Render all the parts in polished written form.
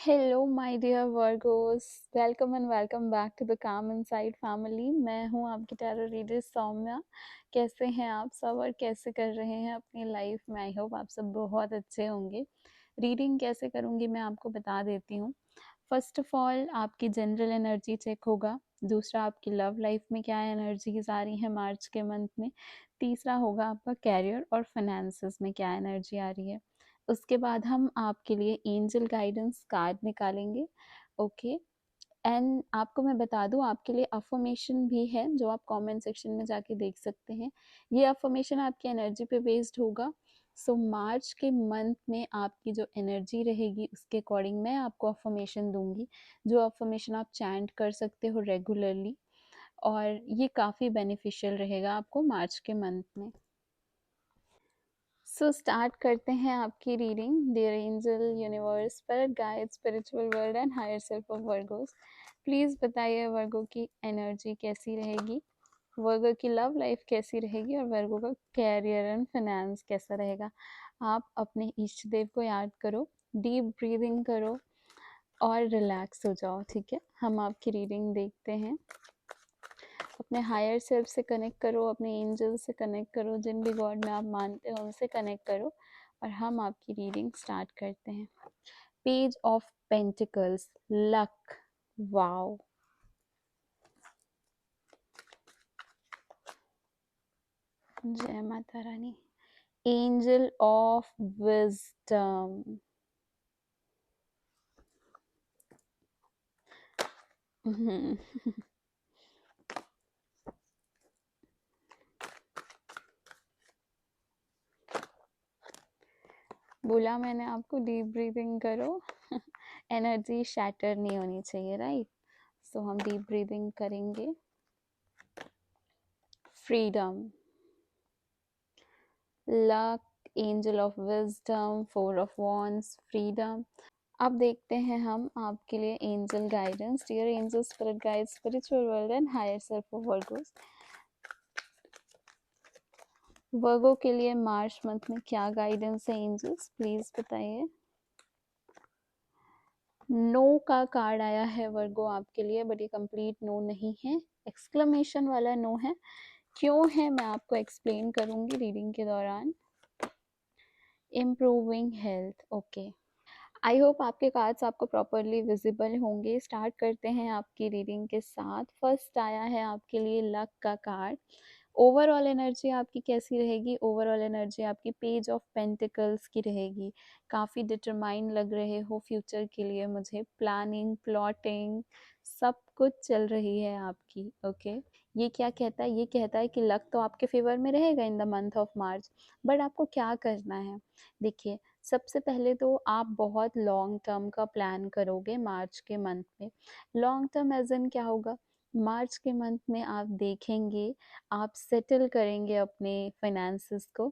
Hello my dear Virgos. Welcome and welcome back to the calm inside family. मैं हूं आपकी tarot reader Saumya. कैसे हैं आप सब और कैसे कर रहे हैं अपनी लाइफ में? आई होप आप सब बहुत अच्छे होंगे। रीडिंग कैसे करूंगी मैं आपको बता देती हूँ। फर्स्ट ऑफ ऑल आपकी जनरल एनर्जी चेक होगा। दूसरा आपकी लव लाइफ में क्या एनर्जीज आ रही हैं मार्च के मंथ में। तीसरा होगा आपका कैरियर और फाइनेंसेस में क्या एनर्जी आ रही है। उसके बाद हम आपके लिए एंजल गाइडेंस कार्ड निकालेंगे। ओके। एंड आपको मैं बता दूं आपके लिए अफर्मेशन भी है जो आप कमेंट सेक्शन में जाके देख सकते हैं। ये अफर्मेशन आपकी एनर्जी पे बेस्ड होगा। सो मार्च के मंथ में आपकी जो एनर्जी रहेगी उसके अकॉर्डिंग मैं आपको अफर्मेशन दूंगी, जो अफर्मेशन आप चैंट कर सकते हो रेगुलरली। और ये काफ़ी बेनिफिशियल रहेगा आपको मार्च के मंथ में। सो स्टार्ट करते हैं आपकी reading. Dear angel, universe, spirit guide, spiritual world and higher self of Virgos, please बताइए वर्गो की एनर्जी कैसी रहेगी, वर्गो की लव लाइफ कैसी रहेगी और वर्गो का कैरियर एंड फाइनेंस कैसा रहेगा। आप अपने इष्ट देव को याद करो, डीप ब्रीदिंग करो और रिलैक्स हो जाओ। ठीक है, हम आपकी रीडिंग देखते हैं। अपने हायर सेल्फ से कनेक्ट करो, अपने एंजल से कनेक्ट करो, जिन भी गॉड में आप मानते हो उनसे कनेक्ट करो और हम आपकी रीडिंग स्टार्ट करते हैं। Page of pentacles, luck, wow. जय माता रानी। Angel of wisdom. बोला मैंने आपको डीप ब्रीदिंग करो। एनर्जी शैटर नहीं होनी चाहिए, राइट? सो हम डीप ब्रीदिंग करेंगे। Freedom, luck, angel of wisdom, four of wands, freedom. अब देखते हैं हम आपके लिए angel guidance. Dear angel, spirit guide, spiritual world and higher self of Virgos, Virgo के लिए मार्च मंथ में क्या गाइडेंस है एंजल्स, प्लीज बताइए। नो का कार्ड आया है वर्गो आपके लिए, बट ये कंप्लीट नो नहीं है, एक्सक्लेमेशन वाला नो है। क्यों है मैं आपको एक्सप्लेन करूंगी रीडिंग के दौरान। Improving health, okay. I hope आपके कार्ड्स आपको प्रॉपरली विजिबल होंगे। स्टार्ट करते हैं आपकी रीडिंग के साथ। फर्स्ट आया है आपके लिए लक का कार्ड। ओवरऑल एनर्जी आपकी कैसी रहेगी? ओवरऑल एनर्जी आपकी पेज ऑफ पेंटिकल्स की रहेगी। काफ़ी डिटरमाइन लग रहे हो फ्यूचर के लिए, मुझे प्लानिंग, प्लॉटिंग सब कुछ चल रही है आपकी। ओके। ये क्या कहता है? ये कहता है कि लक तो आपके फेवर में रहेगा in the month of March, but आपको क्या करना है? देखिए, सबसे पहले तो आप बहुत लॉन्ग टर्म का प्लान करोगे मार्च के मंथ में। लॉन्ग टर्म एज इन क्या होगा? मार्च के मंथ में आप देखेंगे, आप सेटल करेंगे अपने फाइनेंसेस को।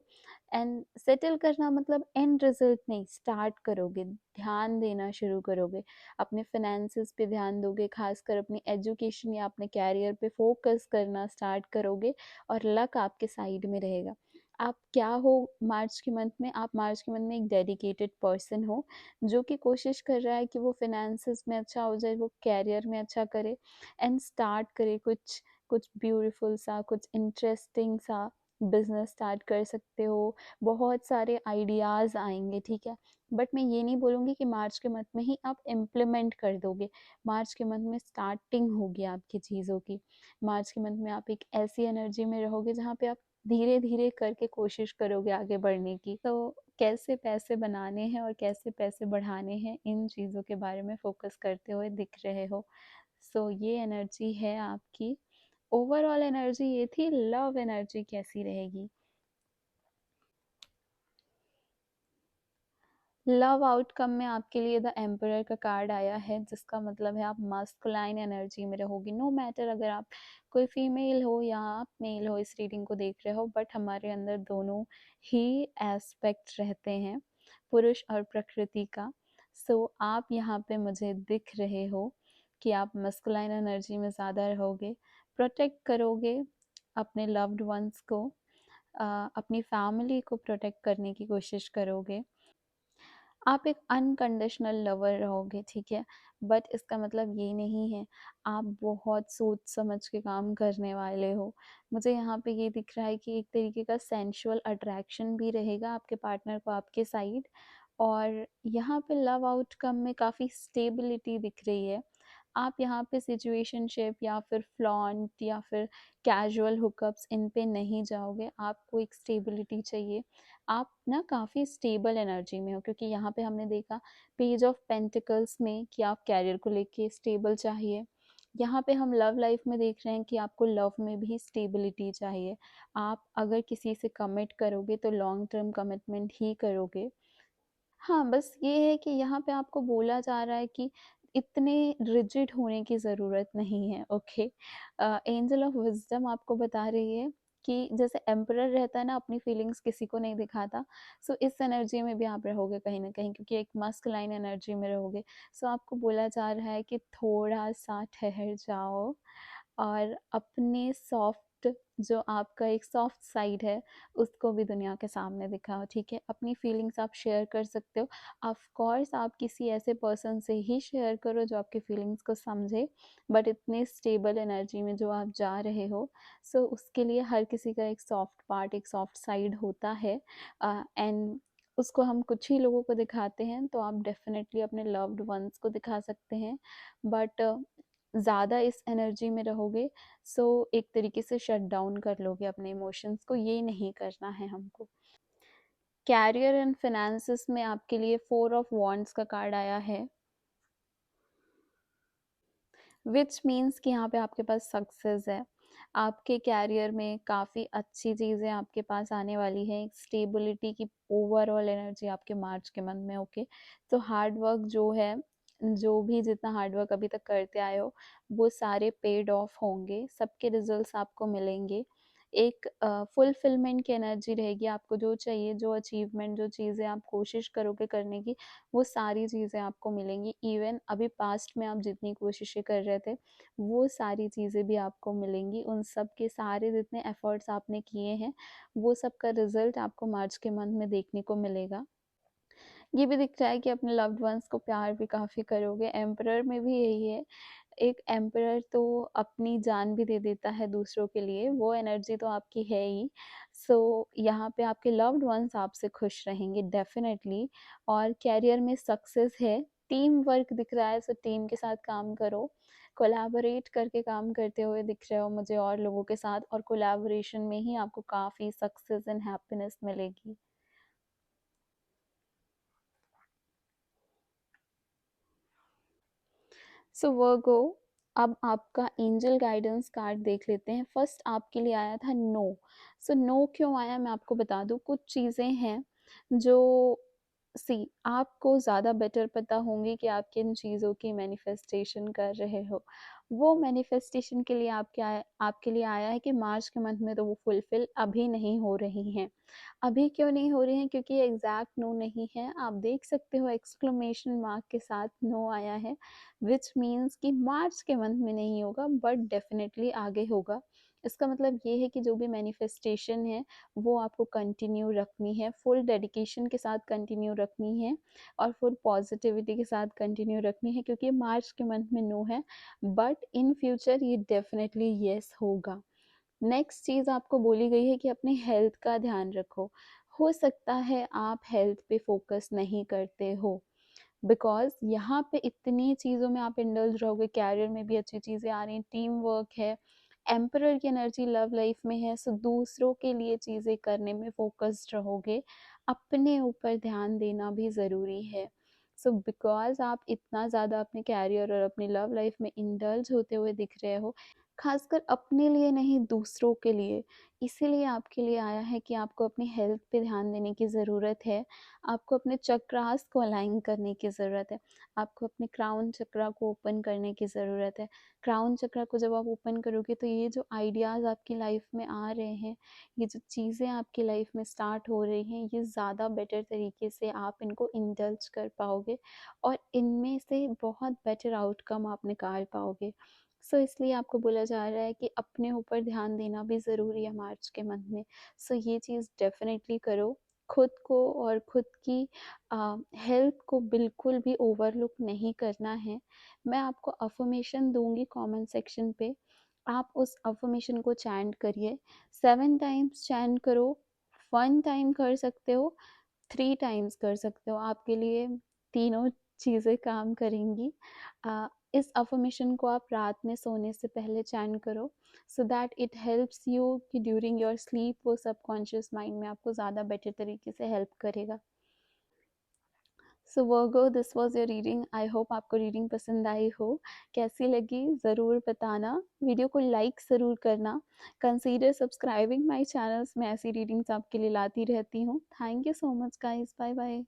एंड सेटल करना मतलब एंड रिजल्ट नहीं, स्टार्ट करोगे, ध्यान देना शुरू करोगे, अपने फाइनेंसेस पे ध्यान दोगे, खासकर अपनी एजुकेशन या अपने कैरियर पे फोकस करना स्टार्ट करोगे और लक आपके साइड में रहेगा। आप क्या हो मार्च के मंथ में? आप मार्च के मंथ में एक डेडिकेटेड पर्सन हो जो कि कोशिश कर रहा है कि वो फाइनेंसेस में अच्छा हो जाए, वो कैरियर में अच्छा करे एंड स्टार्ट करे कुछ कुछ ब्यूटीफुल सा, कुछ इंटरेस्टिंग सा बिजनेस स्टार्ट कर सकते हो। बहुत सारे आइडियाज़ आएंगे, ठीक है। बट मैं ये नहीं बोलूँगी कि मार्च के मंथ में ही आप इम्प्लीमेंट कर दोगे। मार्च के मंथ में स्टार्टिंग होगी आपकी चीज़ों की। मार्च के मंथ में आप एक ऐसी एनर्जी में रहोगे जहाँ पे आप धीरे धीरे करके कोशिश करोगे आगे बढ़ने की। तो कैसे पैसे बनाने हैं और कैसे पैसे बढ़ाने हैं, इन चीज़ों के बारे में फोकस करते हुए दिख रहे हो। सो ये एनर्जी है आपकी। ओवरऑल एनर्जी ये थी। लव एनर्जी कैसी रहेगी? लव आउटकम में आपके लिए द एम्परर का कार्ड आया है, जिसका मतलब है आप मस्कुलाइन एनर्जी में रहोगी। नो मैटर अगर आप कोई फीमेल हो या आप मेल हो, इस रीडिंग को देख रहे हो, बट हमारे अंदर दोनों ही एस्पेक्ट रहते हैं, पुरुष और प्रकृति का। सो आप यहाँ पे मुझे दिख रहे हो कि आप मस्कुलाइन एनर्जी में ज़्यादा रहोगे, प्रोटेक्ट करोगे अपने लव्ड वंस को, अपनी फैमिली को प्रोटेक्ट करने की कोशिश करोगे। आप एक अनकंडीशनल लवर रहोगे, ठीक है? बट इसका मतलब ये नहीं है आप बहुत सोच समझ के काम करने वाले हो। मुझे यहाँ पे ये दिख रहा है कि एक तरीके का सेंसुअल अट्रैक्शन भी रहेगा आपके पार्टनर को आपके साइड, और यहाँ पे लव आउटकम में काफ़ी स्टेबिलिटी दिख रही है। आप यहाँ पे सिचुएशनशिप या फिर फ्लॉन्ट या फिर कैजुअल हुकअप्स इन पे नहीं जाओगे, आपको एक स्टेबिलिटी चाहिए। आप ना काफ़ी स्टेबल एनर्जी में हो, क्योंकि यहाँ पे हमने देखा पेज ऑफ पेंटिकल्स में कि आप कैरियर को लेके स्टेबल चाहिए। यहाँ पे हम लव लाइफ में देख रहे हैं कि आपको लव में भी स्टेबिलिटी चाहिए। आप अगर किसी से कमिट करोगे तो लॉन्ग टर्म कमिटमेंट ही करोगे। हाँ, बस ये है कि यहाँ पे आपको बोला जा रहा है कि इतने रिजिड होने की ज़रूरत नहीं है, ओके? एंजल ऑफ विज़डम आपको बता रही है कि जैसे एम्परर रहता है ना, अपनी फीलिंग्स किसी को नहीं दिखाता, सो इस एनर्जी में भी आप रहोगे कहीं न कहीं, क्योंकि एक मस्कुलाइन एनर्जी में रहोगे। सो आपको बोला जा रहा है कि थोड़ा-सा ठहर जाओ और अपने सॉफ्ट, जो आपका एक सॉफ्ट साइड है, उसको भी दुनिया के सामने दिखाओ, ठीक है? अपनी फीलिंग्स आप शेयर कर सकते हो। ऑफ कोर्स आप किसी ऐसे पर्सन से ही शेयर करो जो आपकी फीलिंग्स को समझे, बट इतने स्टेबल एनर्जी में जो आप जा रहे हो, सो उसके लिए हर किसी का एक सॉफ्ट पार्ट, एक सॉफ्ट साइड होता है, एंड उसको हम कुछ ही लोगों को दिखाते हैं। तो आप डेफ़िनेटली अपने लव्ड वंस को दिखा सकते हैं, बट ज़्यादा इस एनर्जी में रहोगे, सो एक तरीके से शट डाउन कर लोगे अपने इमोशंस को, ये नहीं करना है हमको। कैरियर एंड फिनेंसेस में आपके लिए 4 ऑफ वॉन्ड्स का कार्ड आया है, विच मीन्स कि यहाँ पे आपके पास सक्सेस है। आपके कैरियर में काफ़ी अच्छी चीज़ें आपके पास आने वाली हैं, एक स्टेबिलिटी की ओवरऑल एनर्जी आपके मार्च के मंथ में, ओके? तो हार्ड वर्क जो है, जो भी जितना हार्ड वर्क अभी तक करते आए हो, वो सारे पेड ऑफ होंगे, सबके रिजल्ट्स आपको मिलेंगे। एक फुलफिलमेंट की एनर्जी रहेगी, आपको जो चाहिए, जो अचीवमेंट, जो चीज़ें आप कोशिश करोगे करने की, वो सारी चीज़ें आपको मिलेंगी। इवन अभी पास्ट में आप जितनी कोशिशें कर रहे थे, वो सारी चीज़ें भी आपको मिलेंगी। उन सब के सारे जितने एफर्ट्स आपने किए हैं, वो सब का रिजल्ट आपको मार्च के मंथ में देखने को मिलेगा। ये भी दिख रहा है कि अपने लव्ड वंस को प्यार भी काफ़ी करोगे। एम्परर में भी यही है, एक एम्परर तो अपनी जान भी दे देता है दूसरों के लिए, वो एनर्जी तो आपकी है ही। सो यहाँ पे आपके लव्ड वंस आपसे खुश रहेंगे डेफिनेटली, और कैरियर में सक्सेस है। टीम वर्क दिख रहा है, सो टीम के साथ काम करो, कोलैबोरेट करके काम करते हुए दिख रहे हो मुझे और लोगों के साथ, और कोलैबोरेशन में ही आपको काफ़ी सक्सेस एंड हैप्पीनेस मिलेगी। सो वर्गो, अब आपका एंजल गाइडेंस कार्ड देख लेते हैं। फर्स्ट आपके लिए आया था नो। सो नो क्यों आया मैं आपको बता दूं। कुछ चीज़ें हैं जो, सी, आपको ज़्यादा बेटर पता होंगी कि आप किन चीज़ों की मैनिफेस्टेशन कर रहे हो। वो मैनिफेस्टेशन के लिए आपके लिए आया है कि मार्च के मंथ में तो वो फुलफिल अभी नहीं हो रही हैं। अभी क्यों नहीं हो रही हैं? क्योंकि ये एग्जैक्ट नो नहीं है। आप देख सकते हो एक्सक्लेमेशन मार्क के साथ नो आया है, विच मीन्स कि मार्च के मंथ में नहीं होगा, बट डेफिनेटली आगे होगा। इसका मतलब ये है कि जो भी मैनिफेस्टेशन है, वो आपको कंटिन्यू रखनी है, फुल डेडिकेशन के साथ कंटिन्यू रखनी है, और फुल पॉजिटिविटी के साथ कंटिन्यू रखनी है, क्योंकि मार्च के मंथ में नो है, बट इन फ्यूचर ये डेफिनेटली येस होगा। नेक्स्ट चीज़ आपको बोली गई है कि अपनी हेल्थ का ध्यान रखो। हो सकता है आप हेल्थ पे फोकस नहीं करते हो, बिकॉज यहाँ पे इतनी चीज़ों में आप इंडल्ज रहोगे, कैरियर में भी अच्छी चीज़ें आ रही हैं, टीम वर्क है, एम्परर की एनर्जी लव लाइफ में है, सो दूसरों के लिए चीज़ें करने में फोकस्ड रहोगे। अपने ऊपर ध्यान देना भी ज़रूरी है। सो बिकॉज आप इतना ज़्यादा अपने कैरियर और अपनी लव लाइफ में इंडल्ज होते हुए दिख रहे हो, खासकर अपने लिए नहीं, दूसरों के लिए, इसीलिए आपके लिए आया है कि आपको अपनी हेल्थ पे ध्यान देने की ज़रूरत है। आपको अपने चक्रास को अलाइन करने की ज़रूरत है। आपको अपने क्राउन चक्रा को ओपन करने की ज़रूरत है। क्राउन चक्रा को जब आप ओपन करोगे, तो ये जो आइडियाज़ आपकी लाइफ में आ रहे हैं, ये जो चीज़ें आपकी लाइफ में स्टार्ट हो रही हैं, ये ज़्यादा बेटर तरीके से आप इनको इंडल्ज कर पाओगे, और इनमें से बहुत बेटर आउटकम आप निकाल पाओगे। सो इसलिए आपको बोला जा रहा है कि अपने ऊपर ध्यान देना भी ज़रूरी है मार्च के मंथ में। सो ये चीज़ डेफ़िनेटली करो। खुद को और खुद की हेल्थ को बिल्कुल भी ओवरलुक नहीं करना है। मैं आपको अफ़र्मेशन दूँगी कमेंट सेक्शन पे, आप उस अफ़र्मेशन को चैंट करिए। 7 टाइम्स चैंट करो, 1 टाइम कर सकते हो, 3 टाइम्स कर सकते हो, आपके लिए तीनों चीज़ें काम करेंगी। इस अफ़र्मेशन को आप रात में सोने से पहले चैंट करो, so that it helps you कि ड्यूरिंग योर स्लीप वो सबकॉन्शियस माइंड में आपको ज़्यादा बेटर तरीके से हेल्प करेगा। So Virgo, this was your reading. I hope आपको रीडिंग पसंद आई हो। कैसी लगी ज़रूर बताना, वीडियो को लाइक ज़रूर करना, कंसीडर सब्सक्राइबिंग माय चैनल्स। मैं ऐसी रीडिंग्स आपके लिए लाती रहती हूँ। Thank you so much guys, bye bye.